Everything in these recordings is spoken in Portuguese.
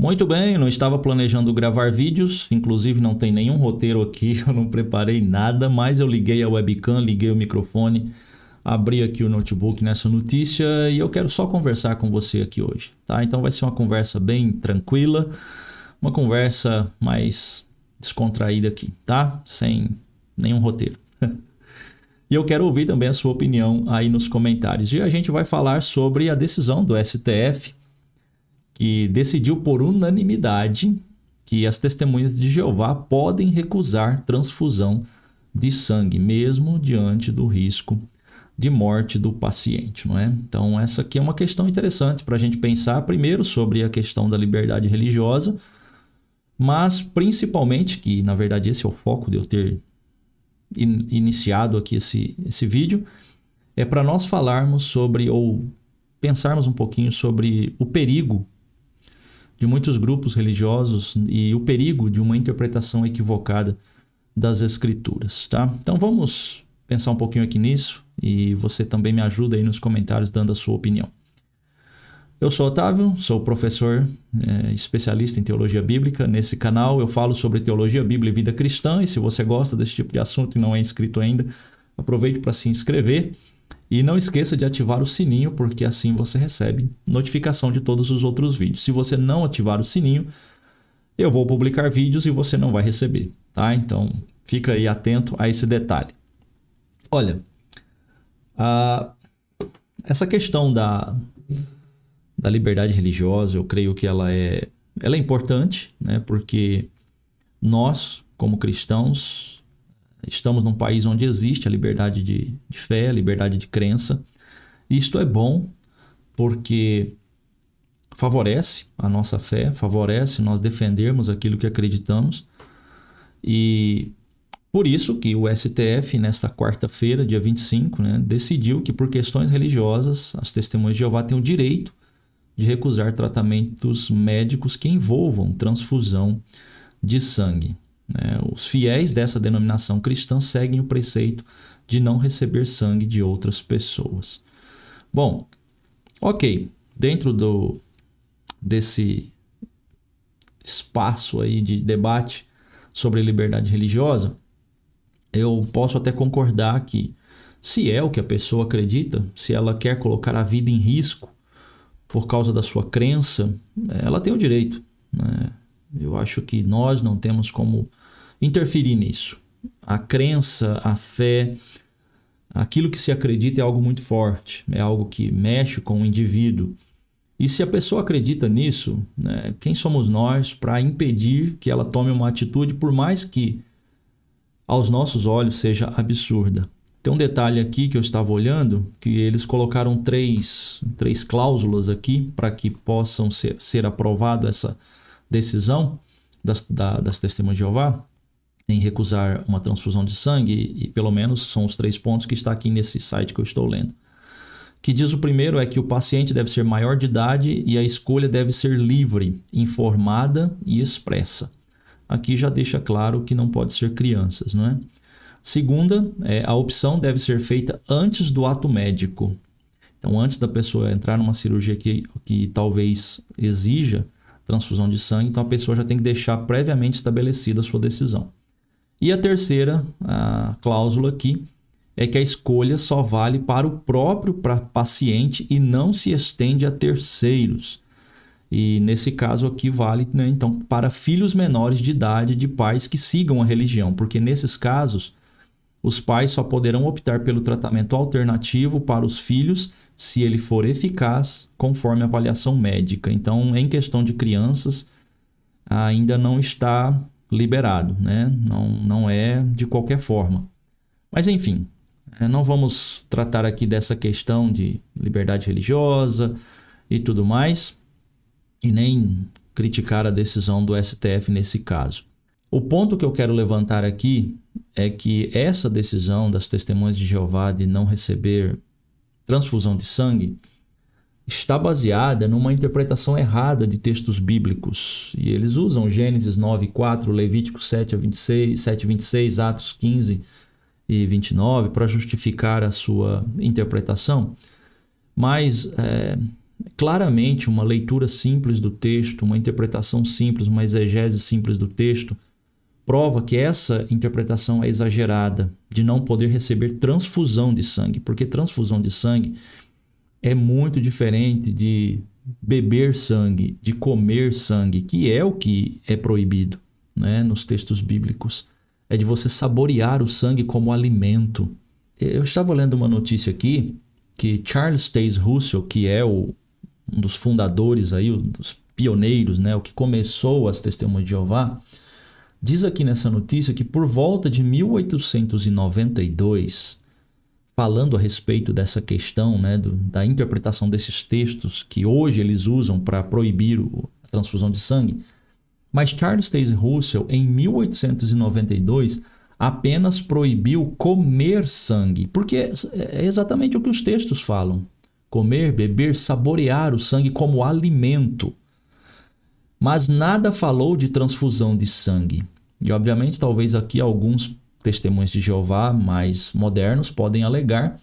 Muito bem, não estava planejando gravar vídeos, inclusive não tem nenhum roteiro aqui, eu não preparei nada, mas eu liguei a webcam, liguei o microfone, abri aqui o notebook nessa notícia e eu quero só conversar com você aqui hoje, tá? Então vai ser uma conversa bem tranquila, uma conversa mais descontraída aqui, tá? Sem nenhum roteiro. E eu quero ouvir também a sua opinião aí nos comentários. E a gente vai falar sobre a decisão do STF, que decidiu por unanimidade que as testemunhas de Jeová podem recusar transfusão de sangue, mesmo diante do risco de morte do paciente, não é? Então essa aqui é uma questão interessante para a gente pensar primeiro sobre a questão da liberdade religiosa, mas principalmente, que na verdade esse é o foco de eu ter iniciado aqui esse vídeo, é para nós falarmos sobre, ou pensarmos um pouquinho sobre o perigo de muitos grupos religiosos e o perigo de uma interpretação equivocada das Escrituras, tá? Então vamos pensar um pouquinho aqui nisso e você também me ajuda aí nos comentários dando a sua opinião. Eu sou Otávio, sou professor especialista em teologia bíblica. Nesse canal eu falo sobre teologia, Bíblia e vida cristã, e se você gosta desse tipo de assunto e não é inscrito ainda, aproveite para se inscrever. E não esqueça de ativar o sininho, porque assim você recebe notificação de todos os outros vídeos. Se você não ativar o sininho, eu vou publicar vídeos e você não vai receber, tá? Então fica aí atento a esse detalhe. Olha, essa questão da liberdade religiosa, eu creio que ela é importante, né? Porque nós, como cristãos, estamos num país onde existe a liberdade de fé, a liberdade de crença. Isto é bom porque favorece a nossa fé, favorece nós defendermos aquilo que acreditamos. E por isso que o STF, nesta quarta-feira, dia 25, né, decidiu que por questões religiosas, as testemunhas de Jeová têm o direito de recusar tratamentos médicos que envolvam transfusão de sangue. Os fiéis dessa denominação cristã seguem o preceito de não receber sangue de outras pessoas. Bom, ok, dentro desse espaço aí de debate sobre liberdade religiosa, eu posso até concordar que, se é o que a pessoa acredita, se ela quer colocar a vida em risco por causa da sua crença, ela tem o direito, né? Eu acho que nós não temos como interferir nisso. A crença, a fé, aquilo que se acredita é algo muito forte, é algo que mexe com o indivíduo. E se a pessoa acredita nisso, né, quem somos nós para impedir que ela tome uma atitude, por mais que aos nossos olhos seja absurda? Tem um detalhe aqui que eu estava olhando, que eles colocaram três cláusulas aqui para que possam ser aprovado essa decisão das testemunhas de Jeová em recusar uma transfusão de sangue, e pelo menos são os 3 pontos que está aqui nesse site que eu estou lendo. Que diz: o primeiro é que o paciente deve ser maior de idade e a escolha deve ser livre, informada e expressa. Aqui já deixa claro que não pode ser crianças, não é? Segunda, a opção deve ser feita antes do ato médico. Então, antes da pessoa entrar numa cirurgia que talvez exija transfusão de sangue, então a pessoa já tem que deixar previamente estabelecida a sua decisão. E a terceira a cláusula aqui é que a escolha só vale para o próprio paciente e não se estende a terceiros. E nesse caso aqui vale, né, então, para filhos menores de idade de pais que sigam a religião, porque nesses casos os pais só poderão optar pelo tratamento alternativo para os filhos se ele for eficaz conforme a avaliação médica. Então, em questão de crianças, ainda não está liberado, né? Não é de qualquer forma. Mas enfim, não vamos tratar aqui dessa questão de liberdade religiosa e tudo mais, e nem criticar a decisão do STF nesse caso. O ponto que eu quero levantar aqui é que essa decisão das testemunhas de Jeová de não receber transfusão de sangue está baseada numa interpretação errada de textos bíblicos. E eles usam Gênesis 9:4, Levítico 7:26, Atos 15 e 29 para justificar a sua interpretação. Mas claramente uma leitura simples do texto, uma interpretação simples, uma exegese simples do texto, prova que essa interpretação é exagerada, de não poder receber transfusão de sangue, porque transfusão de sangue é muito diferente de beber sangue, de comer sangue, que é o que é proibido, né, nos textos bíblicos. É de você saborear o sangue como alimento. Eu estava lendo uma notícia aqui que Charles Taze Russell, que é um dos fundadores, aí, um dos pioneiros, né, o que começou as Testemunhas de Jeová, diz aqui nessa notícia que por volta de 1892, falando a respeito dessa questão, né, da interpretação desses textos que hoje eles usam para proibir a transfusão de sangue, mas Charles Taze Russell, em 1892, apenas proibiu comer sangue, porque é exatamente o que os textos falam. Comer, beber, saborear o sangue como alimento. Mas nada falou de transfusão de sangue. E obviamente talvez aqui alguns testemunhos de Jeová mais modernos podem alegar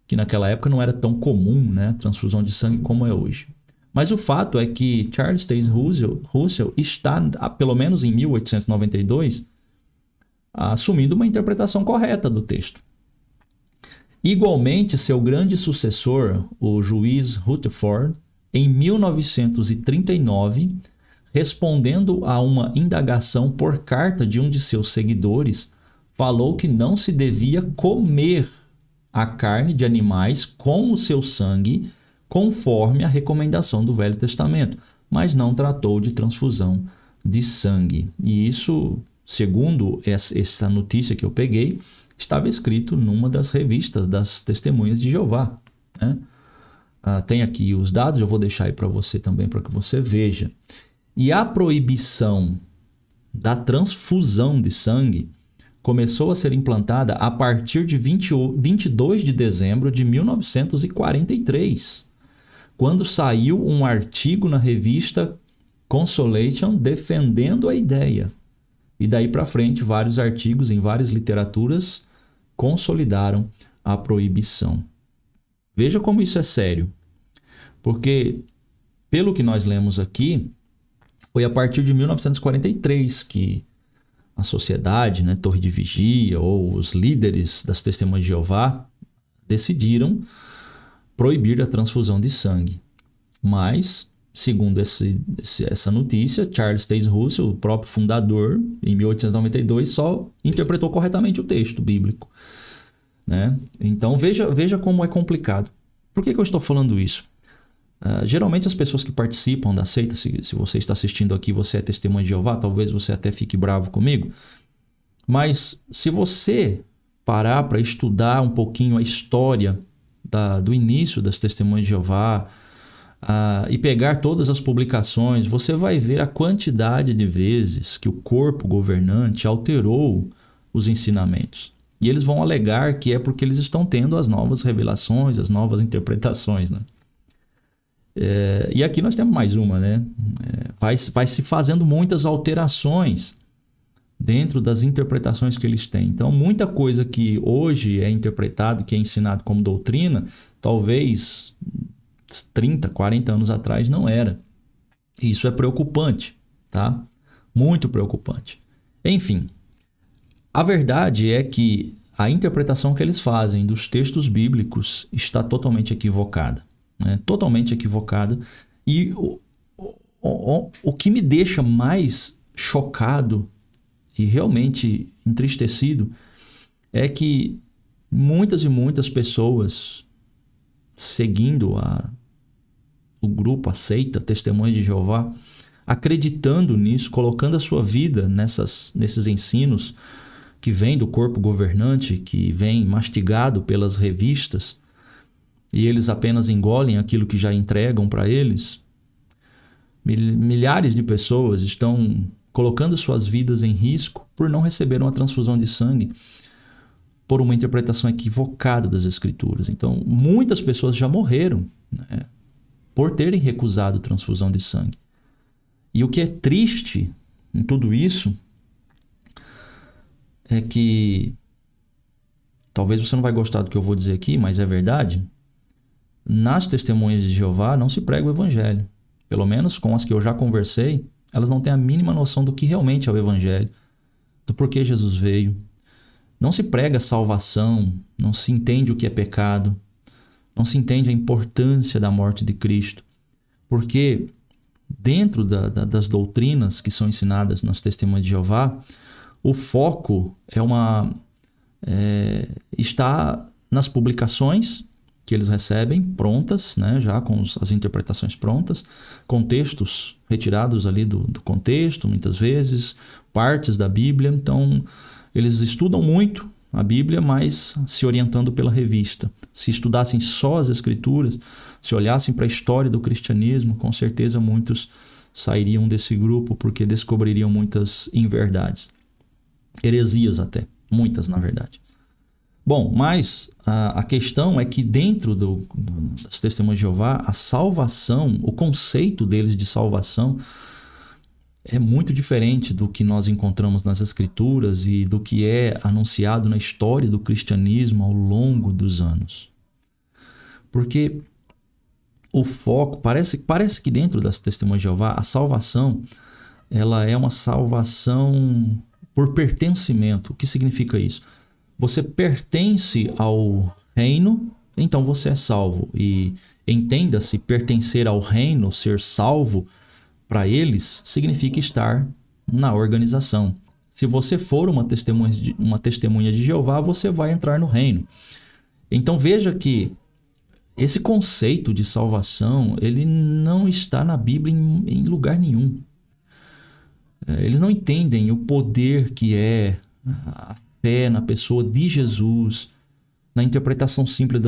que naquela época não era tão comum, né, transfusão de sangue como é hoje. Mas o fato é que Charles Taze Russell está, pelo menos em 1892, assumindo uma interpretação correta do texto. Igualmente, seu grande sucessor, o juiz Rutherford, em 1939, respondendo a uma indagação por carta de um de seus seguidores, falou que não se devia comer a carne de animais com o seu sangue, conforme a recomendação do Velho Testamento, mas não tratou de transfusão de sangue. E isso, segundo essa notícia que eu peguei, estava escrito numa das revistas das Testemunhas de Jeová, né? Tem aqui os dados, eu vou deixar aí para você também, para que você veja. E a proibição da transfusão de sangue começou a ser implantada a partir de 22 de dezembro de 1943, quando saiu um artigo na revista Consolation defendendo a ideia. E daí para frente, vários artigos em várias literaturas consolidaram a proibição. Veja como isso é sério. Porque, pelo que nós lemos aqui, foi a partir de 1943 que a sociedade, né, Torre de Vigia, ou os líderes das Testemunhas de Jeová, decidiram proibir a transfusão de sangue. Mas, segundo essa notícia, Charles Taze Russell, o próprio fundador, em 1892, só interpretou corretamente o texto bíblico, né? Então, veja como é complicado. Por que eu estou falando isso? Geralmente as pessoas que participam da seita, se você está assistindo aqui, você é testemunha de Jeová, talvez você até fique bravo comigo, mas se você parar para estudar um pouquinho a história do início das Testemunhas de Jeová e pegar todas as publicações, você vai ver a quantidade de vezes que o corpo governante alterou os ensinamentos. E eles vão alegar que é porque eles estão tendo as novas revelações, as novas interpretações, né? E aqui nós temos mais uma, né? Vai se fazendo muitas alterações dentro das interpretações que eles têm. Então, muita coisa que hoje é interpretado, que é ensinado como doutrina, talvez 30, 40 anos atrás não era. E isso é preocupante, tá? Muito preocupante. Enfim, a verdade é que a interpretação que eles fazem dos textos bíblicos está totalmente equivocada. Totalmente equivocada. E o que me deixa mais chocado e realmente entristecido é que muitas e muitas pessoas seguindo o grupo, a seita, Testemunhas de Jeová, acreditando nisso, colocando a sua vida nesses ensinos que vêm do corpo governante, que vem mastigado pelas revistas, e eles apenas engolem aquilo que já entregam para eles. Milhares de pessoas estão colocando suas vidas em risco por não receber uma transfusão de sangue por uma interpretação equivocada das Escrituras. Então, muitas pessoas já morreram, né, por terem recusado transfusão de sangue. E o que é triste em tudo isso é que, talvez você não vai gostar do que eu vou dizer aqui, mas é verdade, nas testemunhas de Jeová não se prega o evangelho. Pelo menos com as que eu já conversei, elas não têm a mínima noção do que realmente é o evangelho, do porquê Jesus veio. Não se prega salvação, não se entende o que é pecado, não se entende a importância da morte de Cristo. Porque dentro das doutrinas que são ensinadas nas testemunhas de Jeová, o foco está nas publicações que eles recebem prontas, né, já com as interpretações prontas, com textos retirados ali do contexto, muitas vezes, partes da Bíblia. Então, eles estudam muito a Bíblia, mas se orientando pela revista. Se estudassem só as Escrituras, se olhassem para a história do cristianismo, com certeza muitos sairiam desse grupo, porque descobririam muitas inverdades. Heresias até, muitas na verdade. Bom, mas a questão é que dentro das testemunhas de Jeová, a salvação, o conceito deles de salvação é muito diferente do que nós encontramos nas Escrituras e do que é anunciado na história do cristianismo ao longo dos anos. Porque o foco, parece que dentro das testemunhas de Jeová, a salvação, ela é uma salvação por pertencimento. O que significa isso? Você pertence ao reino, então você é salvo. E entenda-se, pertencer ao reino, ser salvo, para eles, significa estar na organização. Se você for uma testemunha de Jeová, você vai entrar no reino. Então veja que esse conceito de salvação, ele não está na Bíblia em lugar nenhum. Eles não entendem o poder que é a fé na pessoa de Jesus, na interpretação simples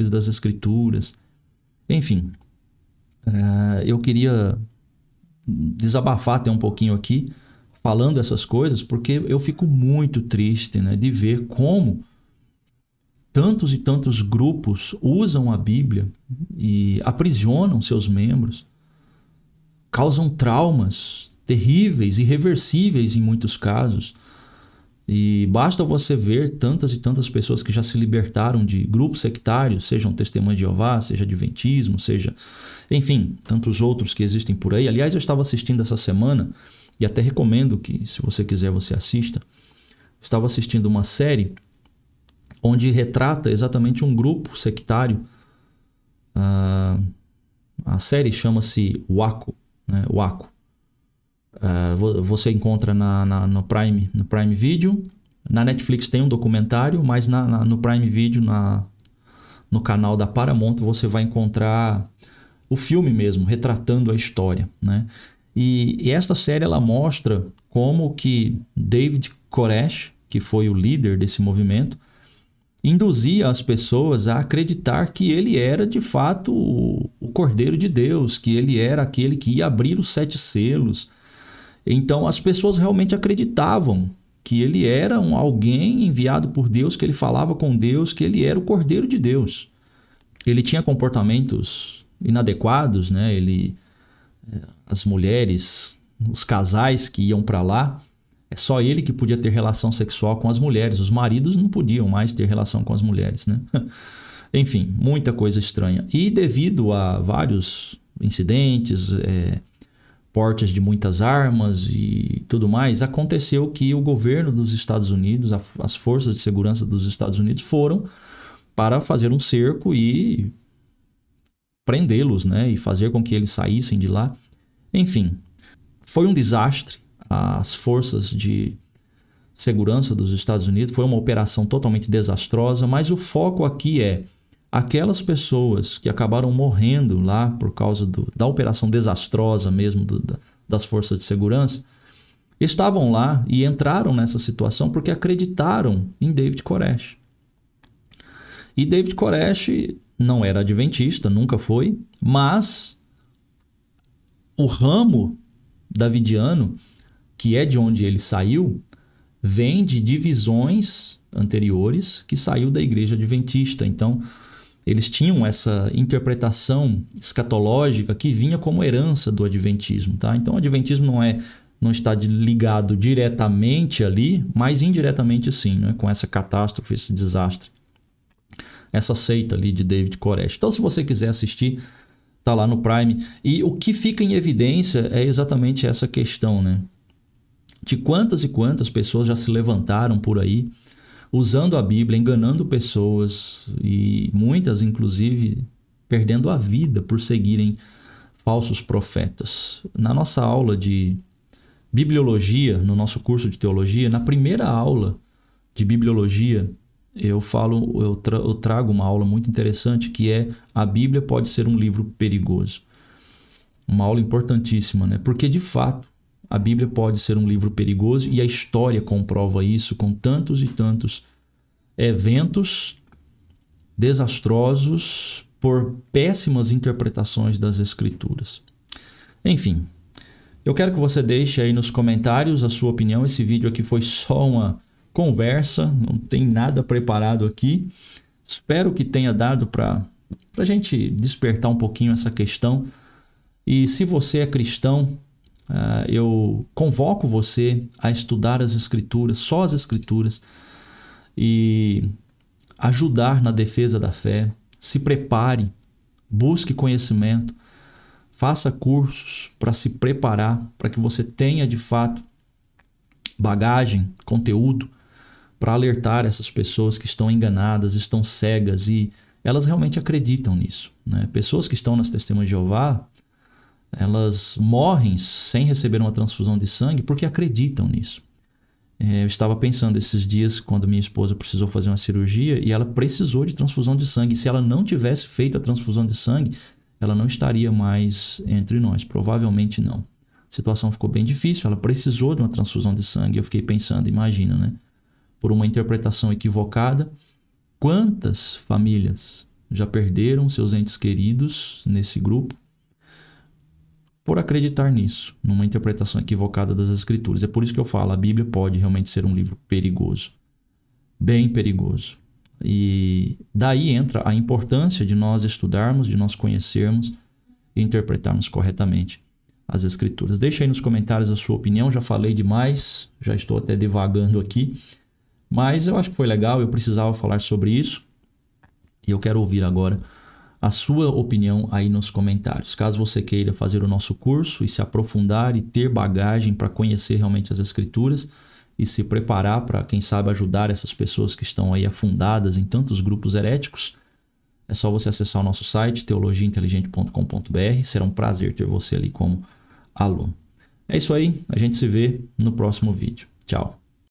das Escrituras. Enfim, eu queria desabafar até um pouquinho aqui, falando essas coisas, porque eu fico muito triste, né, de ver como tantos e tantos grupos usam a Bíblia e aprisionam seus membros, causam traumas terríveis, irreversíveis em muitos casos. E basta você ver tantas e tantas pessoas que já se libertaram de grupos sectários, sejam testemunhas de Jeová, seja adventismo, seja, enfim, tantos outros que existem por aí. Aliás, eu estava assistindo essa semana, e até recomendo que, se você quiser, você assista. Estava assistindo uma série onde retrata exatamente um grupo sectário. A série chama-se Waco, né? Waco. Você encontra no Prime Video. Na Netflix tem um documentário, mas no Prime Video, no canal da Paramount, você vai encontrar o filme mesmo, retratando a história, né? E esta série ela mostra como que David Koresh, que foi o líder desse movimento, induzia as pessoas a acreditar que ele era de fato o Cordeiro de Deus, que ele era aquele que ia abrir os 7 selos. Então as pessoas realmente acreditavam que ele era alguém enviado por Deus, que ele falava com Deus, que ele era o Cordeiro de Deus. Ele tinha comportamentos inadequados, né? As mulheres, os casais que iam para lá, é só ele que podia ter relação sexual com as mulheres. Os maridos não podiam mais ter relação com as mulheres, né? Enfim, muita coisa estranha. E devido a vários incidentes, portes de muitas armas e tudo mais, aconteceu que o governo dos Estados Unidos, as forças de segurança dos Estados Unidos foram para fazer um cerco e prendê-los, né? E fazer com que eles saíssem de lá. Enfim, foi um desastre. As forças de segurança dos Estados Unidos, foi uma operação totalmente desastrosa, mas o foco aqui é aquelas pessoas que acabaram morrendo lá por causa da operação desastrosa mesmo das forças de segurança, estavam lá e entraram nessa situação porque acreditaram em David Koresh. E David Koresh não era adventista, nunca foi, mas o ramo davidiano, que é de onde ele saiu, vem de divisões anteriores que saiu da igreja adventista. Então, eles tinham essa interpretação escatológica que vinha como herança do adventismo, tá? Então, o adventismo não está ligado diretamente ali, mas indiretamente sim, né? Com essa catástrofe, esse desastre. essa seita ali de David Koresh. Então, se você quiser assistir, tá lá no Prime. E o que fica em evidência é exatamente essa questão, né? De quantas e quantas pessoas já se levantaram por aí, usando a Bíblia, enganando pessoas, e muitas, inclusive, perdendo a vida por seguirem falsos profetas. Na nossa aula de bibliologia, no nosso curso de teologia, na primeira aula de bibliologia, eu trago uma aula muito interessante, que é: a Bíblia pode ser um livro perigoso. Uma aula importantíssima, né? Porque, de fato, a Bíblia pode ser um livro perigoso, e a história comprova isso com tantos e tantos eventos desastrosos por péssimas interpretações das Escrituras. Enfim, eu quero que você deixe aí nos comentários a sua opinião. Esse vídeo aqui foi só uma conversa, não tem nada preparado aqui. Espero que tenha dado para a gente despertar um pouquinho essa questão. E se você é cristão, eu convoco você a estudar as Escrituras, só as Escrituras, e ajudar na defesa da fé. Se prepare, busque conhecimento, faça cursos para se preparar, para que você tenha de fato bagagem, conteúdo, para alertar essas pessoas que estão enganadas, estão cegas, e elas realmente acreditam nisso, né? Pessoas que estão nas Testemunhas de Jeová, elas morrem sem receber uma transfusão de sangue porque acreditam nisso. Eu estava pensando esses dias, quando minha esposa precisou fazer uma cirurgia, e ela precisou de transfusão de sangue. Se ela não tivesse feito a transfusão de sangue, ela não estaria mais entre nós, provavelmente não. A situação ficou bem difícil, ela precisou de uma transfusão de sangue. Eu fiquei pensando, imagina, né? Por uma interpretação equivocada, quantas famílias já perderam seus entes queridos nesse grupo por acreditar nisso, numa interpretação equivocada das Escrituras. É por isso que eu falo, a Bíblia pode realmente ser um livro perigoso, bem perigoso. E daí entra a importância de nós estudarmos, de nós conhecermos e interpretarmos corretamente as Escrituras. Deixa aí nos comentários a sua opinião. Já falei demais, já estou até divagando aqui, mas eu acho que foi legal, eu precisava falar sobre isso, e eu quero ouvir agora a sua opinião aí nos comentários. Caso você queira fazer o nosso curso e se aprofundar e ter bagagem para conhecer realmente as Escrituras e se preparar para, quem sabe, ajudar essas pessoas que estão aí afundadas em tantos grupos heréticos, é só você acessar o nosso site, teologiainteligente.com.br. Será um prazer ter você ali como aluno. É isso aí, a gente se vê no próximo vídeo. Tchau!